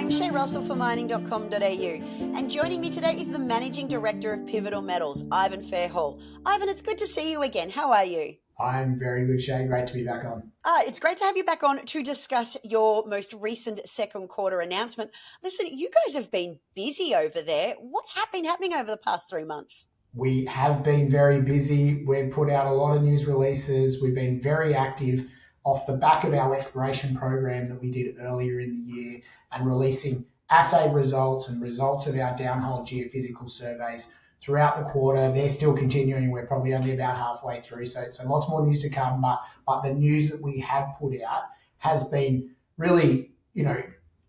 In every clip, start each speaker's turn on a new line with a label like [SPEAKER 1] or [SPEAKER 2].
[SPEAKER 1] I'm Shay Russell for mining.com.au, and joining me today is the Managing Director of Pivotal Metals, Ivan Fairhall. Ivan, it's good to see you again. How are you?
[SPEAKER 2] I'm very good, Shay. Great to be back on.
[SPEAKER 1] It's great to have you back on to discuss your most recent second quarter announcement. Listen, you guys have been busy over there. What's been happening over the past 3 months?
[SPEAKER 2] We have been very busy. We've put out a lot of news releases. We've been very active off the back of our exploration program that we did earlier in the year and releasing assay results and results of our downhole geophysical surveys throughout the quarter. They're still continuing. We're probably only about halfway through, so lots more news to come. But the news that we have put out has been really,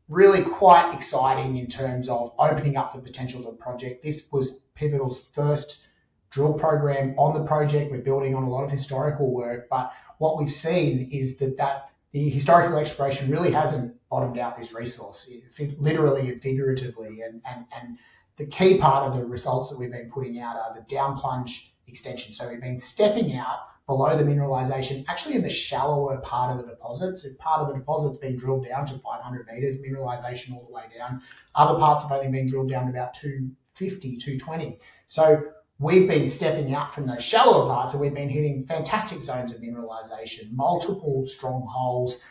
[SPEAKER 2] really quite exciting in terms of opening up the potential of the project. This was Pivotal's first drill program on the project. We're building on a lot of historical work, but what we've seen is that the historical exploration really hasn't bottomed out this resource, literally and figuratively. And the key part of the results that we've been putting out are the down plunge extension. So we've been stepping out below the mineralization, actually in the shallower part of the deposit. So part of the deposit's been drilled down to 500 meters, mineralization all the way down. Other parts have only been drilled down to about 250, 220. So we've been stepping out from those shallower parts, and we've been hitting fantastic zones of mineralization, multiple strong holes,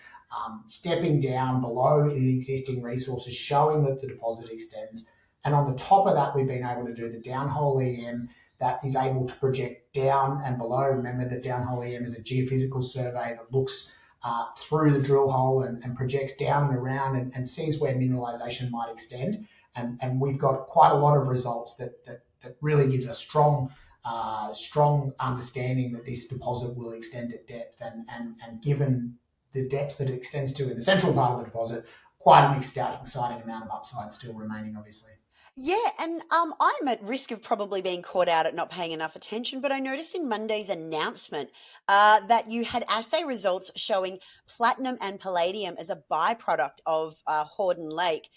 [SPEAKER 2] stepping down below the existing resources, showing that the deposit extends. And on the top of that, we've been able to do the downhole EM that is able to project down and below. Remember, the downhole EM is a geophysical survey that looks through the drill hole and projects down and around and sees where mineralization might extend. And we've got quite a lot of results that really gives a strong understanding that this deposit will extend at depth. And given the depth that it extends to in the central part of the deposit, quite an exciting amount of upside still remaining, obviously.
[SPEAKER 1] Yeah, and I'm at risk of probably being caught out at not paying enough attention, but I noticed in Monday's announcement that you had assay results showing platinum and palladium as a byproduct of Horden Lake.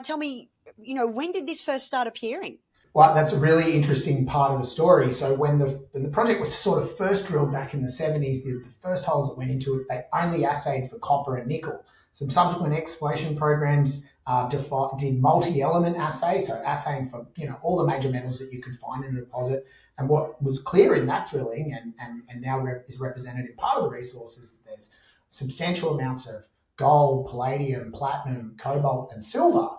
[SPEAKER 1] Tell me, when did this first start appearing?
[SPEAKER 2] Well, that's a really interesting part of the story. So when the project was sort of first drilled back in the 70s, the first holes that went into it, they only assayed for copper and nickel. Some subsequent exploration programs did multi-element assays, so assaying for all the major metals that you could find in a deposit. And what was clear in that drilling and now is represented in part of the resource is that there's substantial amounts of gold, palladium, platinum, cobalt, and silver.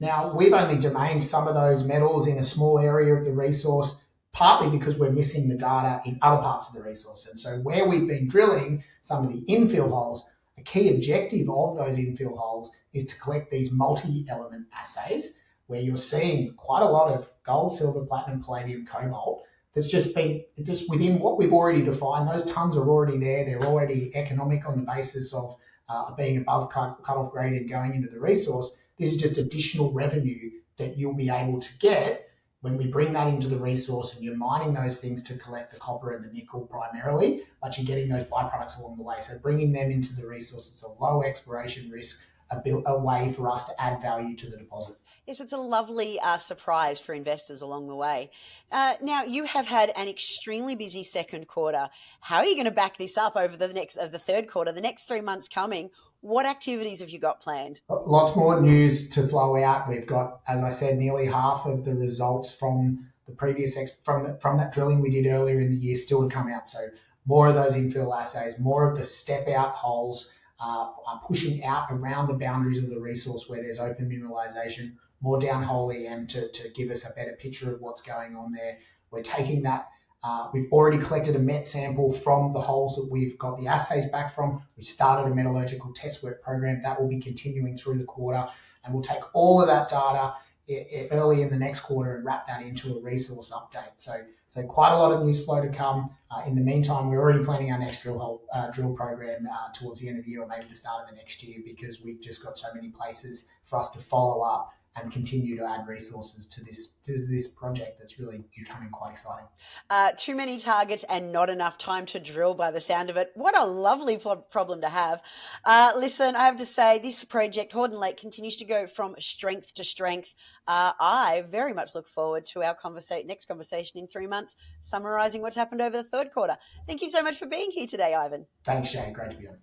[SPEAKER 2] Now, we've only domained some of those metals in a small area of the resource, partly because we're missing the data in other parts of the resource. And so where we've been drilling some of the infill holes, a key objective of those infill holes is to collect these multi-element assays where you're seeing quite a lot of gold, silver, platinum, palladium, cobalt. That's just within what we've already defined. Those tons are already there. They're already economic on the basis of being above cut-off grade and going into the resource. This is just additional revenue that you'll be able to get when we bring that into the resource, and you're mining those things to collect the copper and the nickel primarily, but you're getting those byproducts along the way. So bringing them into the resource, it's a low exploration risk, a way for us to add value to the deposit.
[SPEAKER 1] Yes, it's a lovely surprise for investors along the way. Now, you have had an extremely busy second quarter. How are you going to back this up over the third quarter, the next 3 months coming? What activities have you got planned?
[SPEAKER 2] Lots more news to flow out. We've got, as I said, nearly half of the results from the previous from that drilling we did earlier in the year still to come out. So more of those infill assays, more of the step out holes are pushing out around the boundaries of the resource where there's open mineralization, more downhole EM to give us a better picture of what's going on there. We're taking that. We've already collected a met sample from the holes that we've got the assays back from. We started a metallurgical test work program that will be continuing through the quarter, and we'll take all of that data early in the next quarter and wrap that into a resource update. So quite a lot of news flow to come. In the meantime, we're already planning our next drill program towards the end of the year, or maybe the start of the next year, because we've just got so many places for us to follow up and continue to add resources to this project that's really becoming quite exciting.
[SPEAKER 1] Too many targets and not enough time to drill by the sound of it. What a lovely problem to have. Listen, I have to say this project, Horden Lake, continues to go from strength to strength. I very much look forward to our next conversation in 3 months, summarising what's happened over the third quarter. Thank you so much for being here today, Ivan.
[SPEAKER 2] Thanks, Shane. Great to be on.